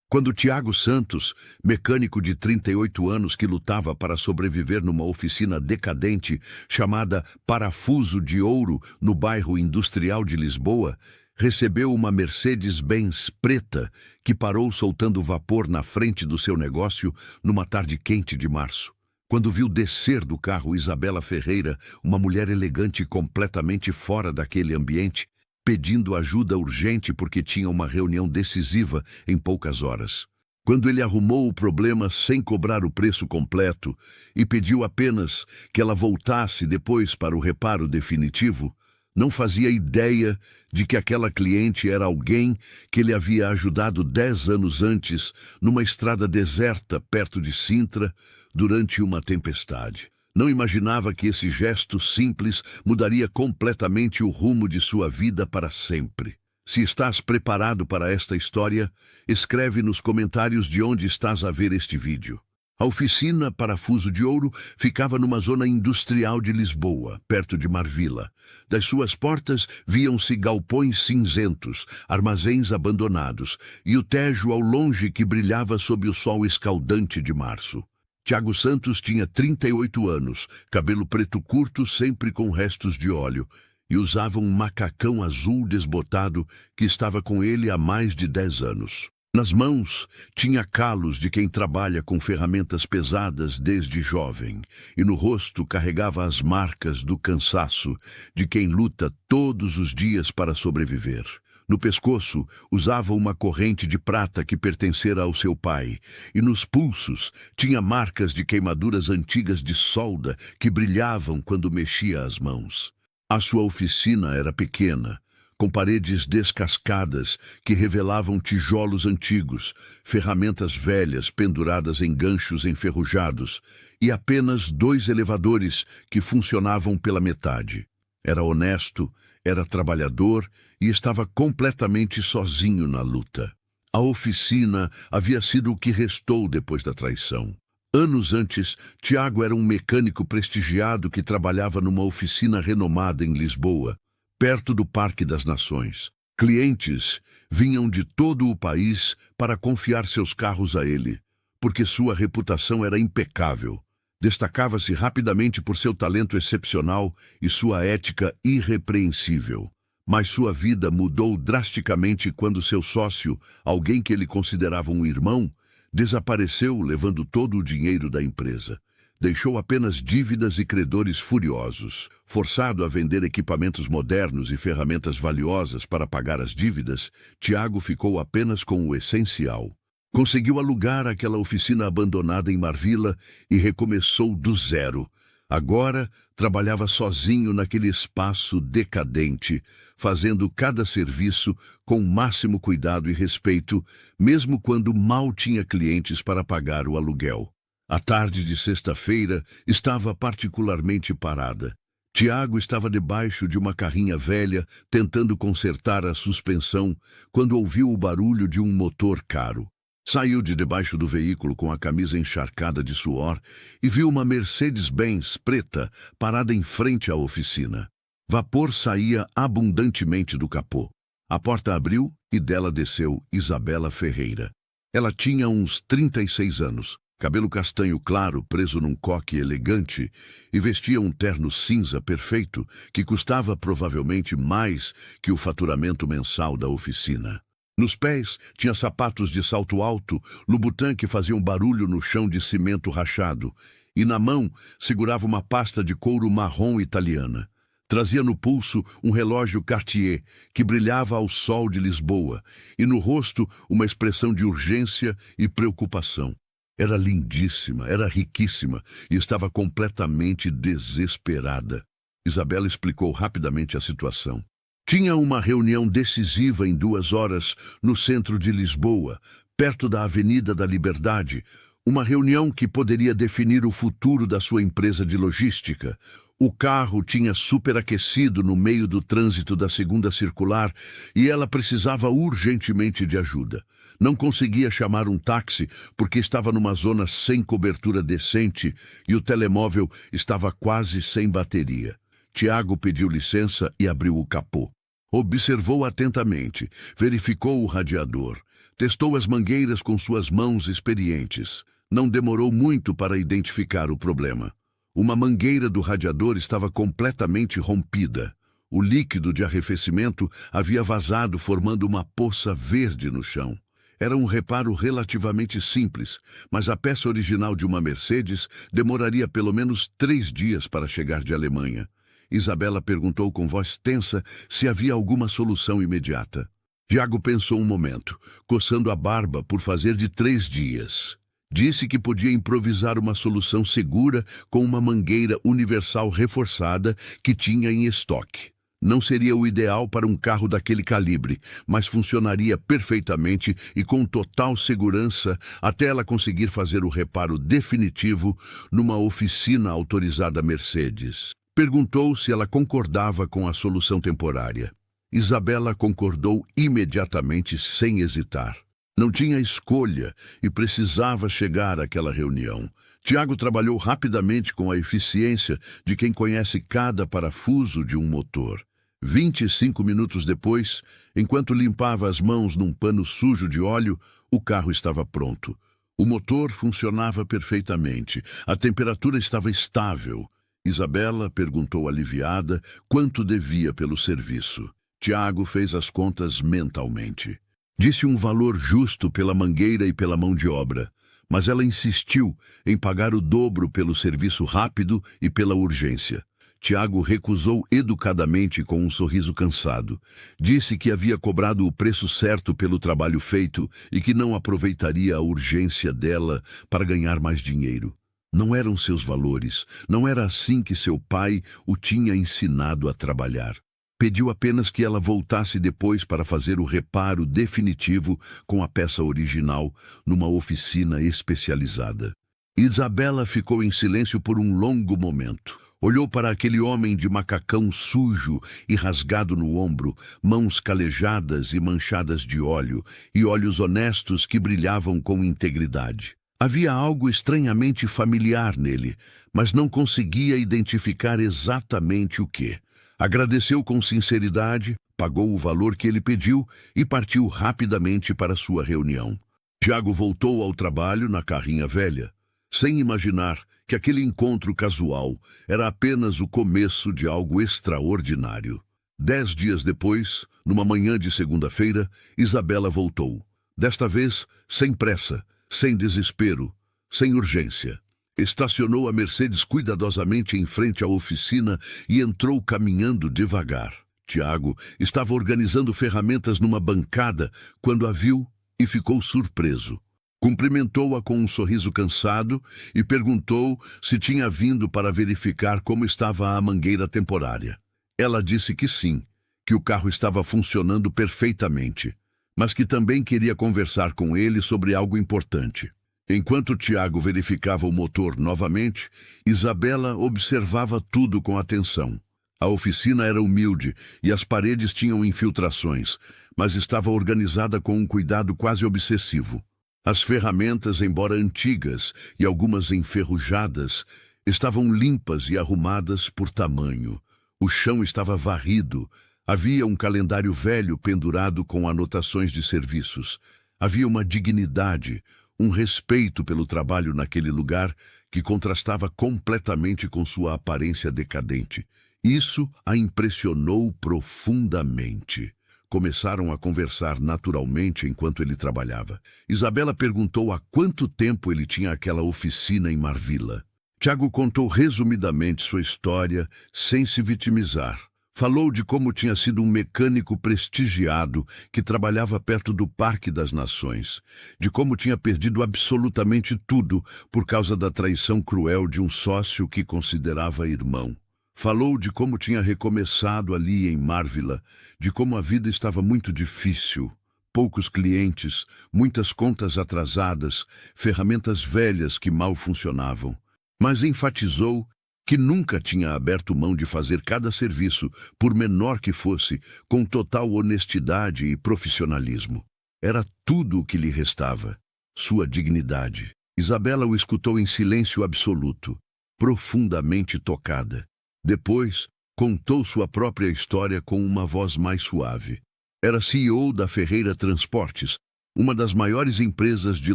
Quando Tiago Santos, mecânico de 38 anos que lutava para sobreviver numa oficina decadente chamada Parafuso de Ouro, no bairro industrial de Lisboa, recebeu uma Mercedes-Benz preta que parou soltando vapor na frente do seu negócio numa tarde quente de março. Quando viu descer do carro Isabela Ferreira, uma mulher elegante completamente fora daquele ambiente, pedindo ajuda urgente porque tinha uma reunião decisiva em poucas horas. Quando ele arrumou o problema sem cobrar o preço completo e pediu apenas que ela voltasse depois para o reparo definitivo, não fazia ideia de que aquela cliente era alguém que ele havia ajudado 10 anos antes numa estrada deserta perto de Sintra durante uma tempestade. Não imaginava que esse gesto simples mudaria completamente o rumo de sua vida para sempre. Se estás preparado para esta história, escreve nos comentários de onde estás a ver este vídeo. A oficina Parafuso de Ouro ficava numa zona industrial de Lisboa, perto de Marvila. Das suas portas viam-se galpões cinzentos, armazéns abandonados e o Tejo ao longe que brilhava sob o sol escaldante de março. Tiago Santos tinha 38 anos, cabelo preto curto sempre com restos de óleo, e usava um macacão azul desbotado que estava com ele há mais de 10 anos. Nas mãos, tinha calos de quem trabalha com ferramentas pesadas desde jovem, e no rosto carregava as marcas do cansaço de quem luta todos os dias para sobreviver. No pescoço, usava uma corrente de prata que pertencera ao seu pai, e nos pulsos tinha marcas de queimaduras antigas de solda que brilhavam quando mexia as mãos. A sua oficina era pequena, com paredes descascadas que revelavam tijolos antigos, ferramentas velhas penduradas em ganchos enferrujados e apenas 2 elevadores que funcionavam pela metade. Era honesto, era trabalhador e estava completamente sozinho na luta. A oficina havia sido o que restou depois da traição. Anos antes, Tiago era um mecânico prestigiado que trabalhava numa oficina renomada em Lisboa, perto do Parque das Nações. Clientes vinham de todo o país para confiar seus carros a ele, porque sua reputação era impecável. Destacava-se rapidamente por seu talento excepcional e sua ética irrepreensível. Mas sua vida mudou drasticamente quando seu sócio, alguém que ele considerava um irmão, desapareceu levando todo o dinheiro da empresa. Deixou apenas dívidas e credores furiosos. Forçado a vender equipamentos modernos e ferramentas valiosas para pagar as dívidas, Tiago ficou apenas com o essencial. Conseguiu alugar aquela oficina abandonada em Marvila e recomeçou do zero. Agora trabalhava sozinho naquele espaço decadente, fazendo cada serviço com o máximo cuidado e respeito, mesmo quando mal tinha clientes para pagar o aluguel. A tarde de sexta-feira estava particularmente parada. Tiago estava debaixo de uma carrinha velha, tentando consertar a suspensão, quando ouviu o barulho de um motor caro. Saiu de debaixo do veículo com a camisa encharcada de suor e viu uma Mercedes-Benz preta parada em frente à oficina. Vapor saía abundantemente do capô. A porta abriu e dela desceu Isabela Ferreira. Ela tinha uns 36 anos, cabelo castanho claro preso num coque elegante e vestia um terno cinza perfeito que custava provavelmente mais que o faturamento mensal da oficina. Nos pés, tinha sapatos de salto alto, Louboutin que faziam barulho no chão de cimento rachado, e na mão segurava uma pasta de couro marrom italiana. Trazia no pulso um relógio Cartier, que brilhava ao sol de Lisboa, e no rosto uma expressão de urgência e preocupação. Era lindíssima, era riquíssima, e estava completamente desesperada. Isabela explicou rapidamente a situação. Tinha uma reunião decisiva em 2 horas no centro de Lisboa, perto da Avenida da Liberdade, uma reunião que poderia definir o futuro da sua empresa de logística. O carro tinha superaquecido no meio do trânsito da 2ª circular e ela precisava urgentemente de ajuda. Não conseguia chamar um táxi porque estava numa zona sem cobertura decente e o telemóvel estava quase sem bateria. Tiago pediu licença e abriu o capô. Observou atentamente, verificou o radiador. Testou as mangueiras com suas mãos experientes. Não demorou muito para identificar o problema. Uma mangueira do radiador estava completamente rompida. O líquido de arrefecimento havia vazado, formando uma poça verde no chão. Era um reparo relativamente simples, mas a peça original de uma Mercedes demoraria pelo menos 3 dias para chegar de Alemanha. Isabela perguntou com voz tensa se havia alguma solução imediata. Tiago pensou um momento, coçando a barba por fazer de 3 dias. Disse que podia improvisar uma solução segura com uma mangueira universal reforçada que tinha em estoque. Não seria o ideal para um carro daquele calibre, mas funcionaria perfeitamente e com total segurança até ela conseguir fazer o reparo definitivo numa oficina autorizada Mercedes. Perguntou se ela concordava com a solução temporária. Isabela concordou imediatamente, sem hesitar. Não tinha escolha e precisava chegar àquela reunião. Tiago trabalhou rapidamente com a eficiência de quem conhece cada parafuso de um motor. 25 minutos depois, enquanto limpava as mãos num pano sujo de óleo, o carro estava pronto. O motor funcionava perfeitamente. A temperatura estava estável. Isabela perguntou aliviada quanto devia pelo serviço. Tiago fez as contas mentalmente. Disse um valor justo pela mangueira e pela mão de obra, mas ela insistiu em pagar o dobro pelo serviço rápido e pela urgência. Tiago recusou educadamente com um sorriso cansado. Disse que havia cobrado o preço certo pelo trabalho feito e que não aproveitaria a urgência dela para ganhar mais dinheiro. Não eram seus valores, não era assim que seu pai o tinha ensinado a trabalhar. Pediu apenas que ela voltasse depois para fazer o reparo definitivo com a peça original numa oficina especializada. Isabela ficou em silêncio por um longo momento. Olhou para aquele homem de macacão sujo e rasgado no ombro, mãos calejadas e manchadas de óleo, e olhos honestos que brilhavam com integridade. Havia algo estranhamente familiar nele, mas não conseguia identificar exatamente o que. Agradeceu com sinceridade, pagou o valor que ele pediu e partiu rapidamente para sua reunião. Tiago voltou ao trabalho na carrinha velha, sem imaginar que aquele encontro casual era apenas o começo de algo extraordinário. 10 dias depois, numa manhã de segunda-feira, Isabela voltou. Desta vez, sem pressa, sem desespero, sem urgência. Estacionou a Mercedes cuidadosamente em frente à oficina e entrou caminhando devagar. Tiago estava organizando ferramentas numa bancada quando a viu e ficou surpreso. Cumprimentou-a com um sorriso cansado e perguntou se tinha vindo para verificar como estava a mangueira temporária. Ela disse que sim, que o carro estava funcionando perfeitamente, mas que também queria conversar com ele sobre algo importante. Enquanto Tiago verificava o motor novamente, Isabela observava tudo com atenção. A oficina era humilde e as paredes tinham infiltrações, mas estava organizada com um cuidado quase obsessivo. As ferramentas, embora antigas e algumas enferrujadas, estavam limpas e arrumadas por tamanho. O chão estava varrido. Havia um calendário velho pendurado com anotações de serviços. Havia uma dignidade, um respeito pelo trabalho naquele lugar que contrastava completamente com sua aparência decadente. Isso a impressionou profundamente. Começaram a conversar naturalmente enquanto ele trabalhava. Isabela perguntou há quanto tempo ele tinha aquela oficina em Marvila. Tiago contou resumidamente sua história, sem se vitimizar. Falou de como tinha sido um mecânico prestigiado que trabalhava perto do Parque das Nações, de como tinha perdido absolutamente tudo por causa da traição cruel de um sócio que considerava irmão. Falou de como tinha recomeçado ali em Marvila, de como a vida estava muito difícil, poucos clientes, muitas contas atrasadas, ferramentas velhas que mal funcionavam. Mas enfatizou que nunca tinha aberto mão de fazer cada serviço, por menor que fosse, com total honestidade e profissionalismo. Era tudo o que lhe restava, sua dignidade. Isabela o escutou em silêncio absoluto, profundamente tocada. Depois, contou sua própria história com uma voz mais suave. Era CEO da Ferreira Transportes, uma das maiores empresas de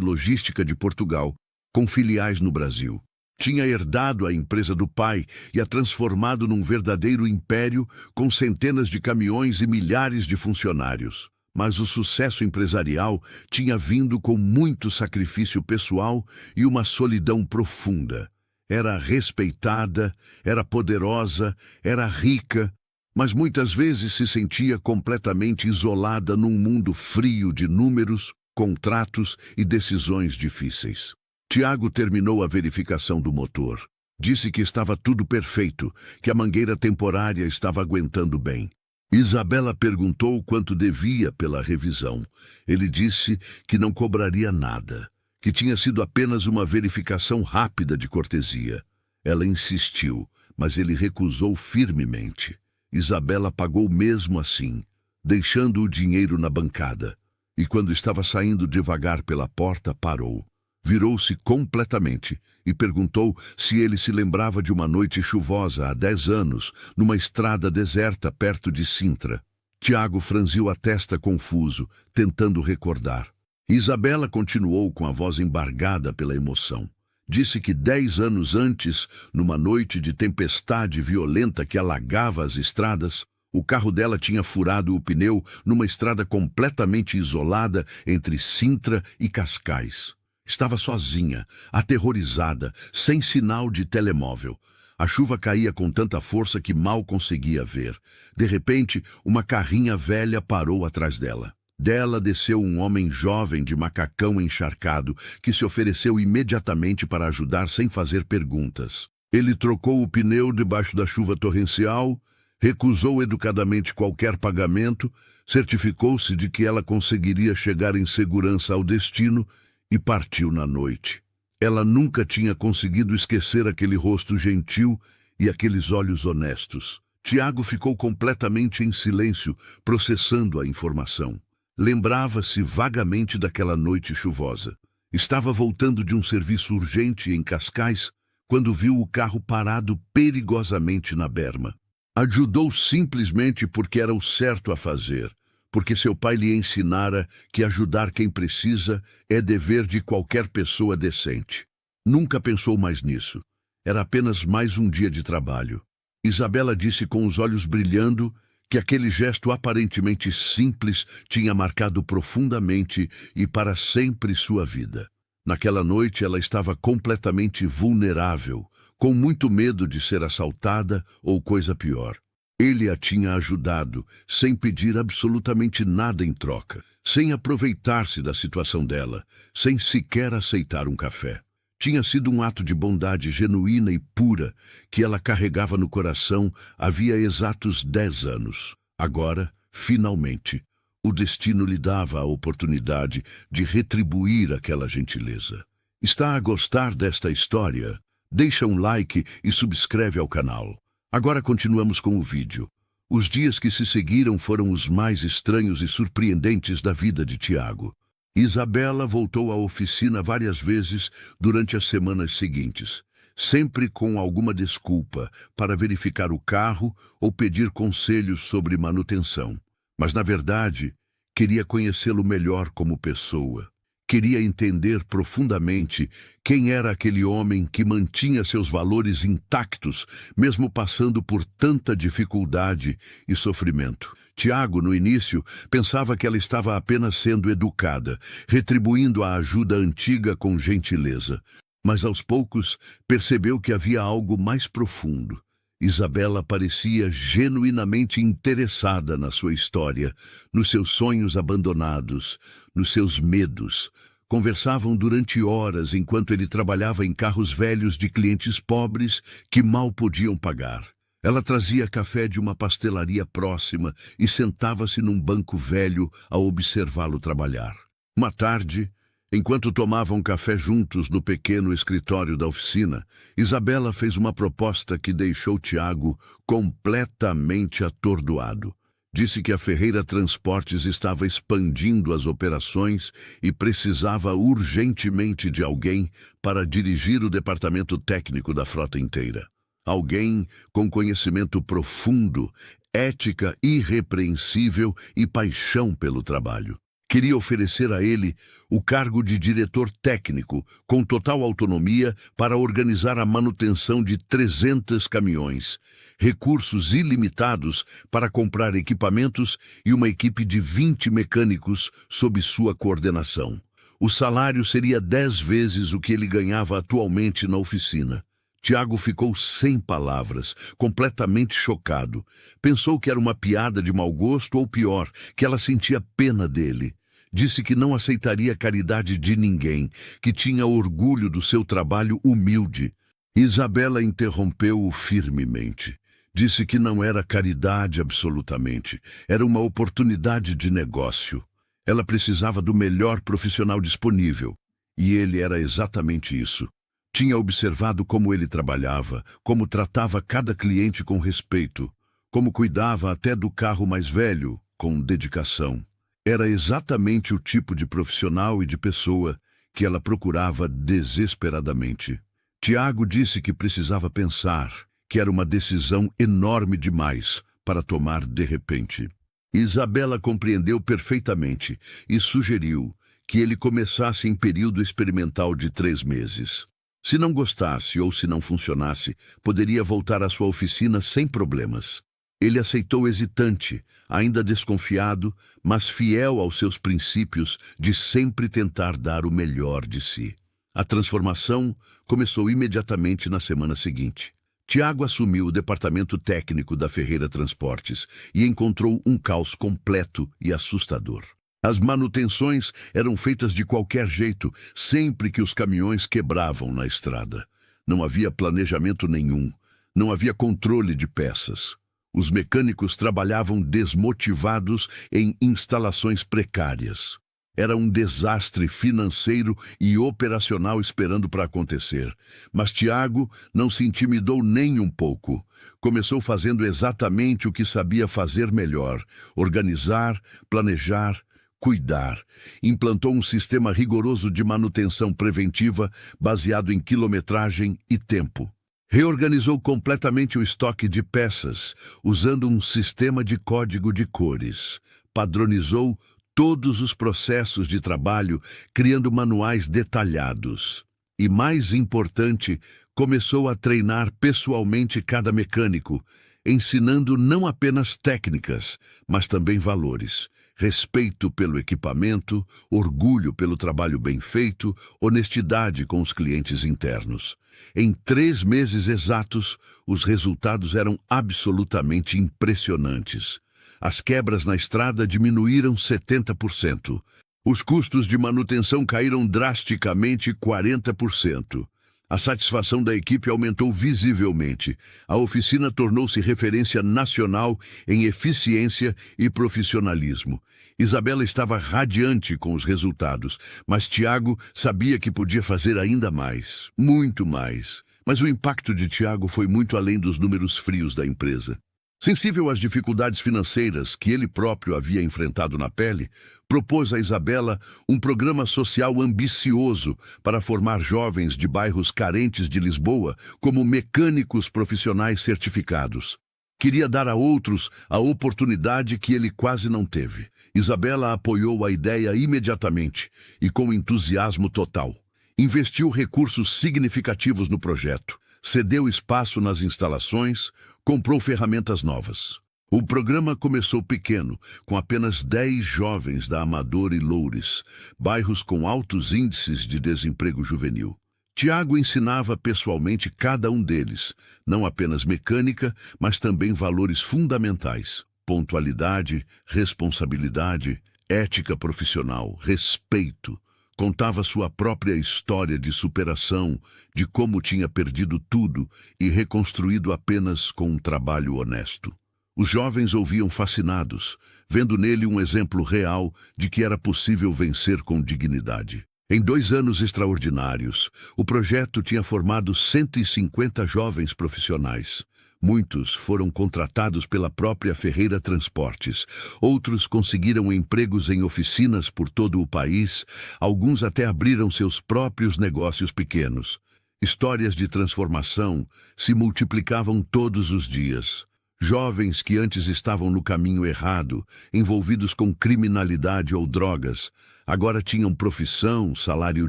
logística de Portugal, com filiais no Brasil. Tinha herdado a empresa do pai e a transformado num verdadeiro império com centenas de caminhões e milhares de funcionários. Mas o sucesso empresarial tinha vindo com muito sacrifício pessoal e uma solidão profunda. Era respeitada, era poderosa, era rica, mas muitas vezes se sentia completamente isolada num mundo frio de números, contratos e decisões difíceis. Tiago terminou a verificação do motor. Disse que estava tudo perfeito, que a mangueira temporária estava aguentando bem. Isabela perguntou quanto devia pela revisão. Ele disse que não cobraria nada, que tinha sido apenas uma verificação rápida de cortesia. Ela insistiu, mas ele recusou firmemente. Isabela pagou mesmo assim, deixando o dinheiro na bancada. E quando estava saindo devagar pela porta, parou. Virou-se completamente e perguntou se ele se lembrava de uma noite chuvosa há 10 anos, numa estrada deserta perto de Sintra. Tiago franziu a testa confuso, tentando recordar. Isabela continuou com a voz embargada pela emoção. Disse que 10 anos antes, numa noite de tempestade violenta que alagava as estradas, o carro dela tinha furado o pneu numa estrada completamente isolada entre Sintra e Cascais. Estava sozinha, aterrorizada, sem sinal de telemóvel. A chuva caía com tanta força que mal conseguia ver. De repente, uma carrinha velha parou atrás dela. Dela desceu um homem jovem de macacão encharcado, que se ofereceu imediatamente para ajudar sem fazer perguntas. Ele trocou o pneu debaixo da chuva torrencial, recusou educadamente qualquer pagamento, certificou-se de que ela conseguiria chegar em segurança ao destino e partiu na noite. Ela nunca tinha conseguido esquecer aquele rosto gentil e aqueles olhos honestos. Tiago ficou completamente em silêncio, processando a informação. Lembrava-se vagamente daquela noite chuvosa. Estava voltando de um serviço urgente em Cascais, quando viu o carro parado perigosamente na berma. Ajudou simplesmente porque era o certo a fazer, porque seu pai lhe ensinara que ajudar quem precisa é dever de qualquer pessoa decente. Nunca pensou mais nisso. Era apenas mais um dia de trabalho. Isabela disse com os olhos brilhando que aquele gesto aparentemente simples tinha marcado profundamente e para sempre sua vida. Naquela noite ela estava completamente vulnerável, com muito medo de ser assaltada ou coisa pior. Ele a tinha ajudado, sem pedir absolutamente nada em troca, sem aproveitar-se da situação dela, sem sequer aceitar um café. Tinha sido um ato de bondade genuína e pura que ela carregava no coração havia exatos 10 anos. Agora, finalmente, o destino lhe dava a oportunidade de retribuir aquela gentileza. Está a gostar desta história? Deixa um like e subscreve ao canal. Agora continuamos com o vídeo. Os dias que se seguiram foram os mais estranhos e surpreendentes da vida de Tiago. Isabela voltou à oficina várias vezes durante as semanas seguintes, sempre com alguma desculpa para verificar o carro ou pedir conselhos sobre manutenção. Mas, na verdade, queria conhecê-lo melhor como pessoa. Queria entender profundamente quem era aquele homem que mantinha seus valores intactos, mesmo passando por tanta dificuldade e sofrimento. Tiago, no início, pensava que ela estava apenas sendo educada, retribuindo a ajuda antiga com gentileza. Mas, aos poucos, percebeu que havia algo mais profundo. Isabela parecia genuinamente interessada na sua história, nos seus sonhos abandonados, nos seus medos. Conversavam durante horas enquanto ele trabalhava em carros velhos de clientes pobres que mal podiam pagar. Ela trazia café de uma pastelaria próxima e sentava-se num banco velho a observá-lo trabalhar. Uma tarde, enquanto tomavam café juntos no pequeno escritório da oficina, Isabela fez uma proposta que deixou Tiago completamente atordoado. Disse que a Ferreira Transportes estava expandindo as operações e precisava urgentemente de alguém para dirigir o departamento técnico da frota inteira. Alguém com conhecimento profundo, ética irrepreensível e paixão pelo trabalho. Queria oferecer a ele o cargo de diretor técnico, com total autonomia para organizar a manutenção de 300 caminhões, recursos ilimitados para comprar equipamentos e uma equipe de 20 mecânicos sob sua coordenação. O salário seria 10 vezes o que ele ganhava atualmente na oficina. Tiago ficou sem palavras, completamente chocado. Pensou que era uma piada de mau gosto ou pior, que ela sentia pena dele. Disse que não aceitaria caridade de ninguém, que tinha orgulho do seu trabalho humilde. Isabela interrompeu-o firmemente. Disse que não era caridade absolutamente, era uma oportunidade de negócio. Ela precisava do melhor profissional disponível, e ele era exatamente isso. Tinha observado como ele trabalhava, como tratava cada cliente com respeito, como cuidava até do carro mais velho, com dedicação. Era exatamente o tipo de profissional e de pessoa que ela procurava desesperadamente. Tiago disse que precisava pensar, que era uma decisão enorme demais para tomar de repente. Isabela compreendeu perfeitamente e sugeriu que ele começasse em período experimental de 3 meses. Se não gostasse ou se não funcionasse, poderia voltar à sua oficina sem problemas. Ele aceitou hesitante, ainda desconfiado, mas fiel aos seus princípios de sempre tentar dar o melhor de si. A transformação começou imediatamente na semana seguinte. Tiago assumiu o departamento técnico da Ferreira Transportes e encontrou um caos completo e assustador. As manutenções eram feitas de qualquer jeito, sempre que os caminhões quebravam na estrada. Não havia planejamento nenhum, não havia controle de peças. Os mecânicos trabalhavam desmotivados em instalações precárias. Era um desastre financeiro e operacional esperando para acontecer. Mas Tiago não se intimidou nem um pouco. Começou fazendo exatamente o que sabia fazer melhor: organizar, planejar, cuidar. Implantou um sistema rigoroso de manutenção preventiva baseado em quilometragem e tempo. Reorganizou completamente o estoque de peças, usando um sistema de código de cores. Padronizou todos os processos de trabalho, criando manuais detalhados. E, mais importante, começou a treinar pessoalmente cada mecânico, ensinando não apenas técnicas, mas também valores. Respeito pelo equipamento, orgulho pelo trabalho bem feito, honestidade com os clientes internos. Em 3 meses exatos, os resultados eram absolutamente impressionantes. As quebras na estrada diminuíram 70%. Os custos de manutenção caíram drasticamente 40%. A satisfação da equipe aumentou visivelmente. A oficina tornou-se referência nacional em eficiência e profissionalismo. Isabela estava radiante com os resultados, mas Tiago sabia que podia fazer ainda mais, muito mais. Mas o impacto de Tiago foi muito além dos números frios da empresa. Sensível às dificuldades financeiras que ele próprio havia enfrentado na pele, propôs a Isabela um programa social ambicioso para formar jovens de bairros carentes de Lisboa como mecânicos profissionais certificados. Queria dar a outros a oportunidade que ele quase não teve. Isabela apoiou a ideia imediatamente e com entusiasmo total. Investiu recursos significativos no projeto, cedeu espaço nas instalações, comprou ferramentas novas. O programa começou pequeno, com apenas 10 jovens da Amador e Loures, bairros com altos índices de desemprego juvenil. Tiago ensinava pessoalmente cada um deles, não apenas mecânica, mas também valores fundamentais: pontualidade, responsabilidade, ética profissional, respeito. Contava sua própria história de superação, de como tinha perdido tudo e reconstruído apenas com um trabalho honesto. Os jovens ouviam fascinados, vendo nele um exemplo real de que era possível vencer com dignidade. Em 2 anos extraordinários, o projeto tinha formado 150 jovens profissionais. Muitos foram contratados pela própria Ferreira Transportes, outros conseguiram empregos em oficinas por todo o país, alguns até abriram seus próprios negócios pequenos. Histórias de transformação se multiplicavam todos os dias. Jovens que antes estavam no caminho errado, envolvidos com criminalidade ou drogas, agora tinham profissão, salário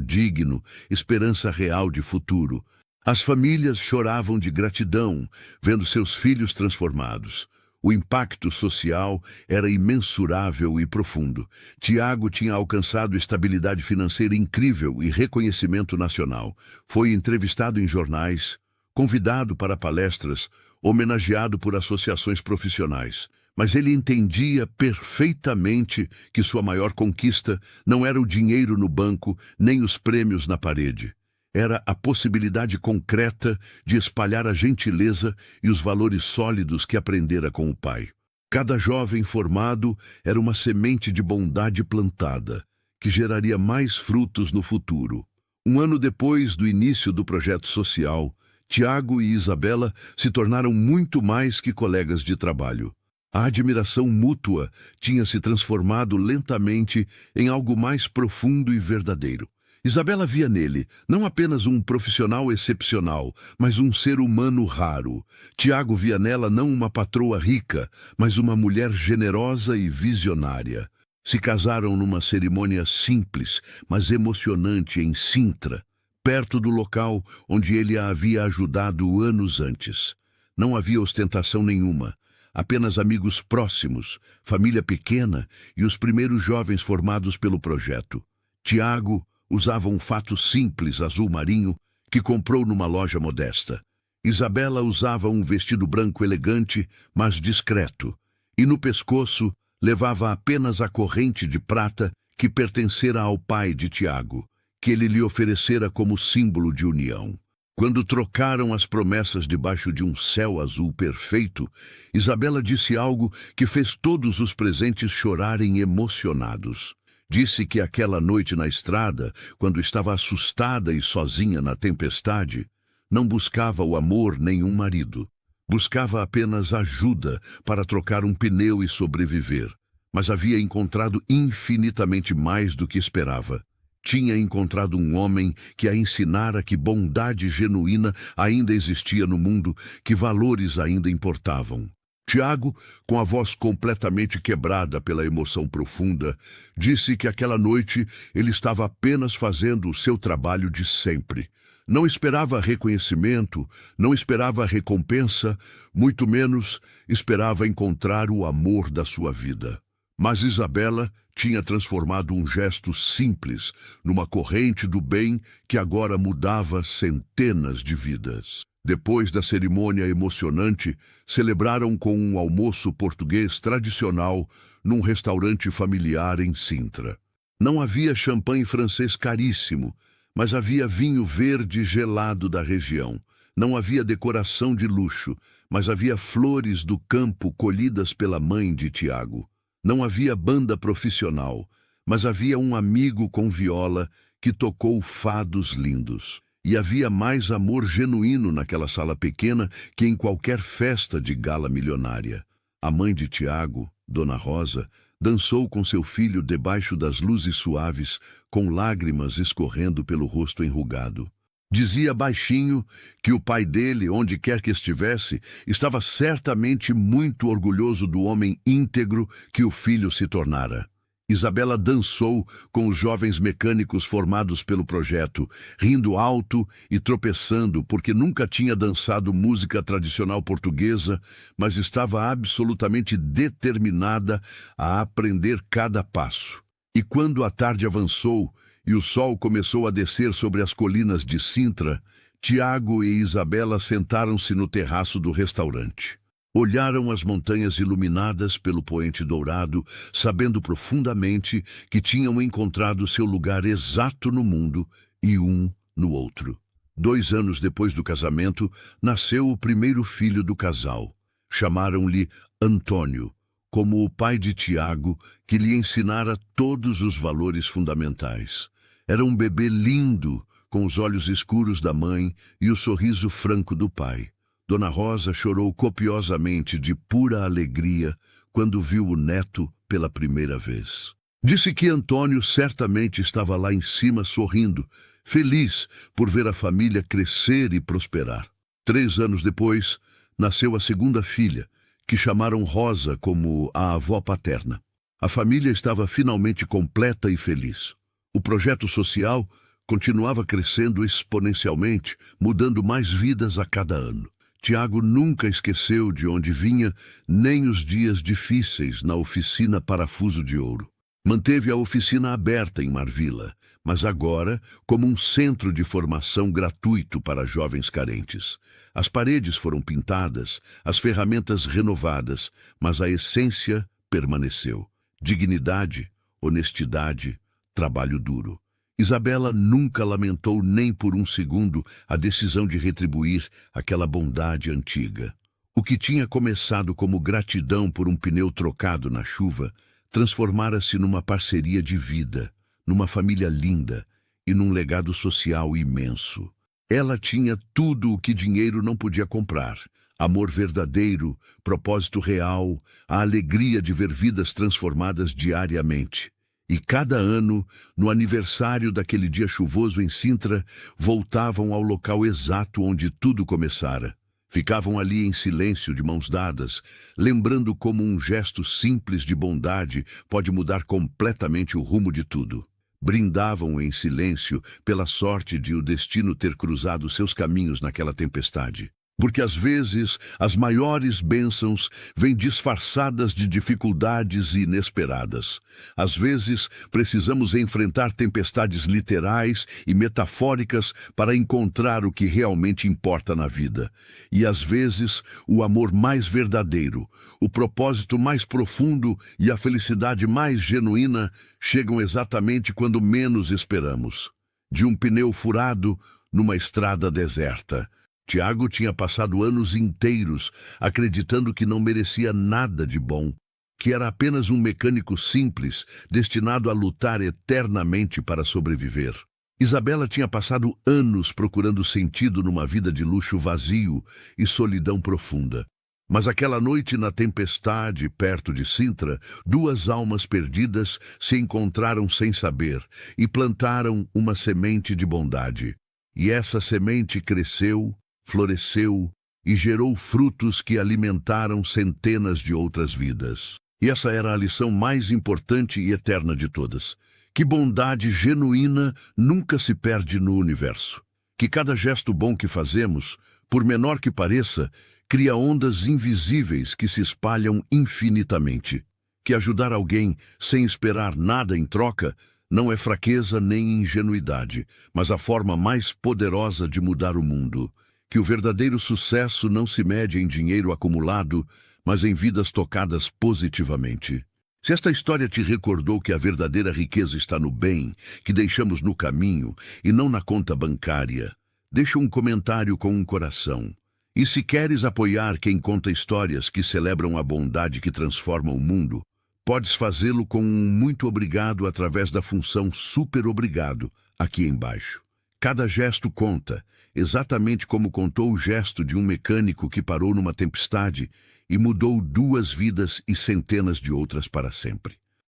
digno, esperança real de futuro. As famílias choravam de gratidão, vendo seus filhos transformados. O impacto social era imensurável e profundo. Tiago tinha alcançado estabilidade financeira incrível e reconhecimento nacional. Foi entrevistado em jornais, convidado para palestras, homenageado por associações profissionais. Mas ele entendia perfeitamente que sua maior conquista não era o dinheiro no banco, nem os prêmios na parede. Era a possibilidade concreta de espalhar a gentileza e os valores sólidos que aprendera com o pai. Cada jovem formado era uma semente de bondade plantada, que geraria mais frutos no futuro. Um ano depois do início do projeto social, Tiago e Isabela se tornaram muito mais que colegas de trabalho. A admiração mútua tinha se transformado lentamente em algo mais profundo e verdadeiro. Isabela via nele não apenas um profissional excepcional, mas um ser humano raro. Tiago via nela não uma patroa rica, mas uma mulher generosa e visionária. Se casaram numa cerimônia simples, mas emocionante em Sintra, perto do local onde ele a havia ajudado anos antes. Não havia ostentação nenhuma, apenas amigos próximos, família pequena e os primeiros jovens formados pelo projeto. Tiago usava um fato simples azul marinho que comprou numa loja modesta. Isabela usava um vestido branco elegante, mas discreto, e no pescoço levava apenas a corrente de prata que pertencera ao pai de Tiago, que ele lhe oferecera como símbolo de união. Quando trocaram as promessas debaixo de um céu azul perfeito, Isabela disse algo que fez todos os presentes chorarem emocionados. Disse que aquela noite na estrada, quando estava assustada e sozinha na tempestade, não buscava o amor nem um marido. Buscava apenas ajuda para trocar um pneu e sobreviver. Mas havia encontrado infinitamente mais do que esperava. Tinha encontrado um homem que a ensinara que bondade genuína ainda existia no mundo, que valores ainda importavam. Tiago, com a voz completamente quebrada pela emoção profunda, disse que aquela noite ele estava apenas fazendo o seu trabalho de sempre. Não esperava reconhecimento, não esperava recompensa, muito menos esperava encontrar o amor da sua vida. Mas Isabela tinha transformado um gesto simples numa corrente do bem que agora mudava centenas de vidas. Depois da cerimônia emocionante, celebraram com um almoço português tradicional num restaurante familiar em Sintra. Não havia champanhe francês caríssimo, mas havia vinho verde gelado da região. Não havia decoração de luxo, mas havia flores do campo colhidas pela mãe de Tiago. Não havia banda profissional, mas havia um amigo com viola que tocou fados lindos. E havia mais amor genuíno naquela sala pequena que em qualquer festa de gala milionária. A mãe de Tiago, Dona Rosa, dançou com seu filho debaixo das luzes suaves, com lágrimas escorrendo pelo rosto enrugado. Dizia baixinho que o pai dele, onde quer que estivesse, estava certamente muito orgulhoso do homem íntegro que o filho se tornara. Isabela dançou com os jovens mecânicos formados pelo projeto, rindo alto e tropeçando porque nunca tinha dançado música tradicional portuguesa, mas estava absolutamente determinada a aprender cada passo. E quando a tarde avançou e o sol começou a descer sobre as colinas de Sintra, Tiago e Isabela sentaram-se no terraço do restaurante. Olharam as montanhas iluminadas pelo poente dourado, sabendo profundamente que tinham encontrado seu lugar exato no mundo e um no outro. 2 anos depois do casamento, nasceu o primeiro filho do casal. Chamaram-lhe Antônio, como o pai de Tiago, que lhe ensinara todos os valores fundamentais. Era um bebê lindo, com os olhos escuros da mãe e o sorriso franco do pai. Dona Rosa chorou copiosamente de pura alegria quando viu o neto pela primeira vez. Disse que Antônio certamente estava lá em cima sorrindo, feliz por ver a família crescer e prosperar. 3 anos depois, nasceu a segunda filha, que chamaram Rosa como a avó paterna. A família estava finalmente completa e feliz. O projeto social continuava crescendo exponencialmente, mudando mais vidas a cada ano. Tiago nunca esqueceu de onde vinha, nem os dias difíceis na oficina Parafuso de Ouro. Manteve a oficina aberta em Marvila, mas agora como um centro de formação gratuito para jovens carentes. As paredes foram pintadas, as ferramentas renovadas, mas a essência permaneceu. Dignidade, honestidade, trabalho duro. Isabela nunca lamentou nem por um segundo a decisão de retribuir aquela bondade antiga. O que tinha começado como gratidão por um pneu trocado na chuva, transformara-se numa parceria de vida, numa família linda e num legado social imenso. Ela tinha tudo o que dinheiro não podia comprar: amor verdadeiro, propósito real, a alegria de ver vidas transformadas diariamente. E cada ano, no aniversário daquele dia chuvoso em Sintra, voltavam ao local exato onde tudo começara. Ficavam ali em silêncio, de mãos dadas, lembrando como um gesto simples de bondade pode mudar completamente o rumo de tudo. Brindavam em silêncio pela sorte de o destino ter cruzado seus caminhos naquela tempestade. Porque às vezes as maiores bênçãos vêm disfarçadas de dificuldades inesperadas. Às vezes precisamos enfrentar tempestades literais e metafóricas para encontrar o que realmente importa na vida. E às vezes o amor mais verdadeiro, o propósito mais profundo e a felicidade mais genuína chegam exatamente quando menos esperamos. De um pneu furado numa estrada deserta. Tiago tinha passado anos inteiros acreditando que não merecia nada de bom, que era apenas um mecânico simples, destinado a lutar eternamente para sobreviver. Isabela tinha passado anos procurando sentido numa vida de luxo vazio e solidão profunda. Mas aquela noite na tempestade, perto de Sintra, duas almas perdidas se encontraram sem saber e plantaram uma semente de bondade. E essa semente cresceu, floresceu e gerou frutos que alimentaram centenas de outras vidas. E essa era a lição mais importante e eterna de todas: que bondade genuína nunca se perde no universo. Que cada gesto bom que fazemos, por menor que pareça, cria ondas invisíveis que se espalham infinitamente. Que ajudar alguém sem esperar nada em troca não é fraqueza nem ingenuidade, mas a forma mais poderosa de mudar o mundo. Que o verdadeiro sucesso não se mede em dinheiro acumulado, mas em vidas tocadas positivamente. Se esta história te recordou que a verdadeira riqueza está no bem que deixamos no caminho e não na conta bancária, deixa um comentário com um coração. E se queres apoiar quem conta histórias que celebram a bondade que transforma o mundo, podes fazê-lo com um muito obrigado através da função super obrigado aqui embaixo. Cada gesto conta, exatamente como contou o gesto de um mecânico que parou numa tempestade e mudou duas vidas e centenas de outras para sempre.